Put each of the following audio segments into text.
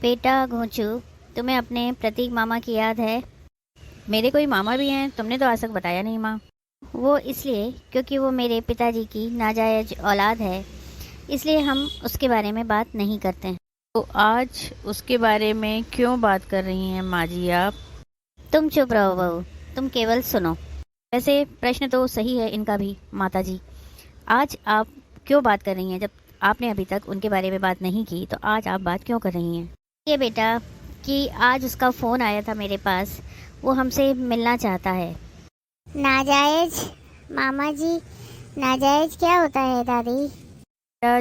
बेटा घोंचू, तुम्हें अपने प्रतीक मामा की याद है? मेरे कोई मामा भी हैं? तुमने तो आज तक बताया नहीं माँ। वो इसलिए क्योंकि वो मेरे पिताजी की नाजायज औलाद है, इसलिए हम उसके बारे में बात नहीं करते हैं। तो आज उसके बारे में क्यों बात कर रही हैं माँ जी आप? तुम चुप रहो बहू, तुम केवल सुनो। वैसे प्रश्न तो सही है इनका भी माता जी। आज आप क्यों बात कर रही हैं? जब आपने अभी तक उनके बारे में बात नहीं की तो आज आप बात क्यों कर रही हैं? ये बेटा कि आज उसका फ़ोन आया था मेरे पास, वो हमसे मिलना चाहता है। नाजायज? मामा जी, नाजायज क्या होता है दादी?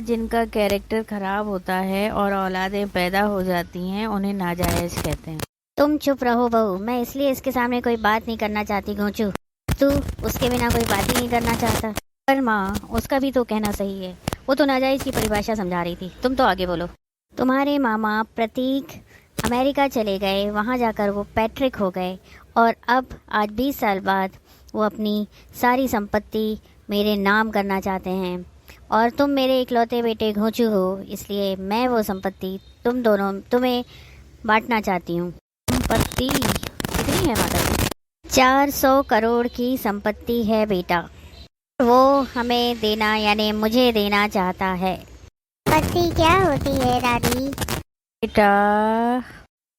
जिनका कैरेक्टर खराब होता है और औलादें पैदा हो जाती हैं उन्हें नाजायज कहते हैं। तुम चुप रहो बहू, मैं इसलिए इसके सामने कोई बात नहीं करना चाहती घोंचू। तू उसके बिना कोई बात ही नहीं करना चाहता। पर माँ, उसका भी तो कहना सही है। वो तो नाजायज की परिभाषा समझा रही थी, तुम तो आगे बोलो। तुम्हारे मामा प्रतीक अमेरिका चले गए, वहाँ जाकर वो पैट्रिक हो गए और अब आज 20 साल बाद वो अपनी सारी संपत्ति मेरे नाम करना चाहते हैं। और तुम मेरे इकलौते बेटे घोंचू हो, इसलिए मैं वो संपत्ति तुम्हें बांटना चाहती हूँ। संपत्ति कितनी है माता जी? 400 करोड़ की संपत्ति है बेटा, वो हमें देना यानी मुझे देना चाहता है। पति क्या होती है दादी? बेटा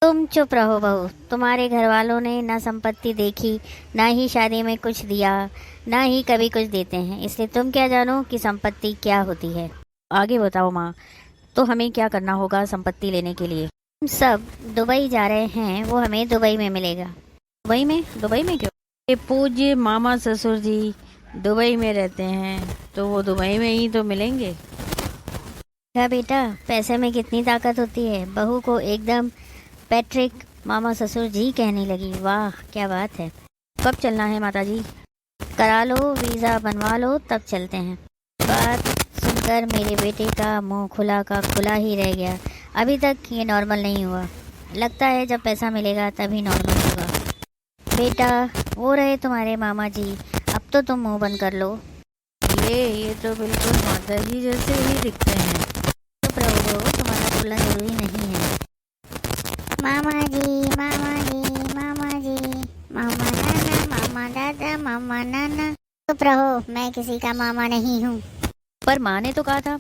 तुम चुप रहो बहू, तुम्हारे घर वालों ने ना संपत्ति देखी, ना ही शादी में कुछ दिया, ना ही कभी कुछ देते हैं, इसलिए तुम क्या जानो कि संपत्ति क्या होती है। आगे बताओ माँ, तो हमें क्या करना होगा संपत्ति लेने के लिए? हम सब दुबई जा रहे हैं, वो हमें दुबई में मिलेगा। दुबई में? दुबई में क्यों? ये पूज्य मामा ससुर जी दुबई में रहते हैं तो वो दुबई में ही तो मिलेंगे। क्या बेटा, पैसे में कितनी ताकत होती है। बहू को एकदम पैट्रिक मामा ससुर जी कहने लगी। वाह क्या बात है। कब चलना है माता जी? करा लो, वीज़ा बनवा लो, तब चलते हैं। बात सुनकर मेरे बेटे का मुंह खुला का खुला ही रह गया। अभी तक ये नॉर्मल नहीं हुआ, लगता है जब पैसा मिलेगा तभी नॉर्मल होगा। बेटा वो रहे तुम्हारे मामा जी, अब तो तुम मुंह बंद कर लो। ये तो बिल्कुल माता जी जैसे ही दिखते हैं। चुप रहो, तुम्हारा बोलना जरूरी नहीं है। मामा जी, मामा जी, मामा जी, मामा नाना, मामा दादा, मामा नाना। चुप रहो, मैं किसी का मामा नहीं हूँ। पर माँ ने तो कहा था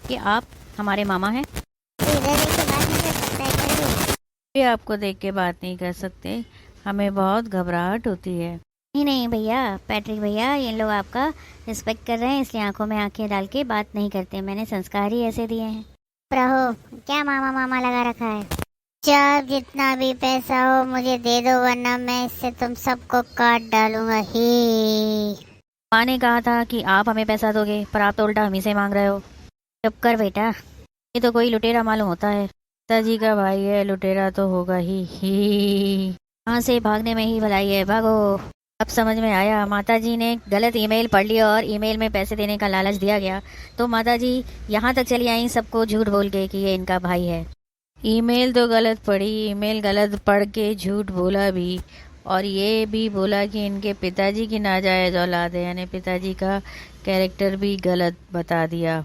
कि आप हमारे मामा हैं। इधर देखो, बात नहीं कर सकता है कोई। ये आपको देख के बात नहीं कर सकते, हमें बहुत घबराहट होती है। नहीं नहीं भैया, पैट्रिक भैया, ये लोग आपका रिस्पेक्ट कर रहे हैं, इसलिए आंखों में आंखें डाल के बात नहीं करते। मैंने संस्कार ही ऐसे दिए हैं। चुप रहो, क्या मामा मामा लगा रखा है? जब जितना भी पैसा हो मुझे दे दो, वरना मैं इससे तुम सबको काट डालूंगा ही। माँ ने कहा था कि आप हमें पैसा दोगे, पर आप तो उल्टा हम ही से मांग रहे हो। चुप कर बेटा। ये तो कोई लुटेरा मालूम होता है। पिताजी का भाई है, लुटेरा तो होगा ही। यहाँ से भागने में ही भलाई है, भागो। अब समझ में आया, माताजी ने गलत ईमेल पढ़ लिया और ईमेल में पैसे देने का लालच दिया गया, तो माताजी यहाँ तक चली आई सबको झूठ बोल के कि ये इनका भाई है। ईमेल तो गलत पढ़ी, ईमेल गलत पढ़ के झूठ बोला भी, और ये भी बोला कि इनके पिताजी की नाजायज औलाद है, यानी पिताजी का कैरेक्टर भी गलत बता दिया।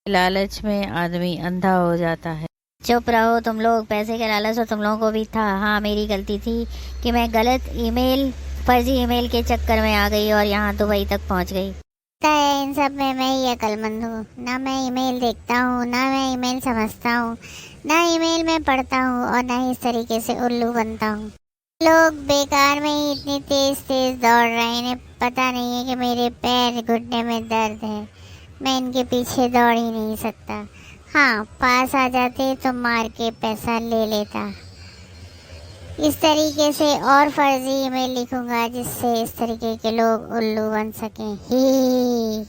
लालच में आदमी अंधा हो जाता है। चुप रहो तुम लोग, पैसे का लालच तो तुम लोगों को भी था। हाँ, मेरी गलती थी कि मैं गलत ईमेल, फर्जी ईमेल के चक्कर में आ गई और यहाँ दुबई तक पहुँच गई। लगता है इन सब में मैं ही अक्लमंद हूँ। ना मैं ईमेल देखता हूँ, ना मैं ईमेल समझता हूँ, ना ईमेल में पढ़ता हूँ, और ना ही इस तरीके से उल्लू बनता हूँ। लोग बेकार में ही इतनी तेज तेज दौड़ रहे हैं, इन्हें पता नहीं है कि मेरे पैर घुटने में दर्द है। मैं इनके पीछे दौड़ ही नहीं सकता। हाँ, पास आ जाते तो मार के पैसा ले लेता। इस तरीके से और फर्जी ईमेल लिखूंगा जिससे इस तरीके के लोग उल्लू बन सकें ही।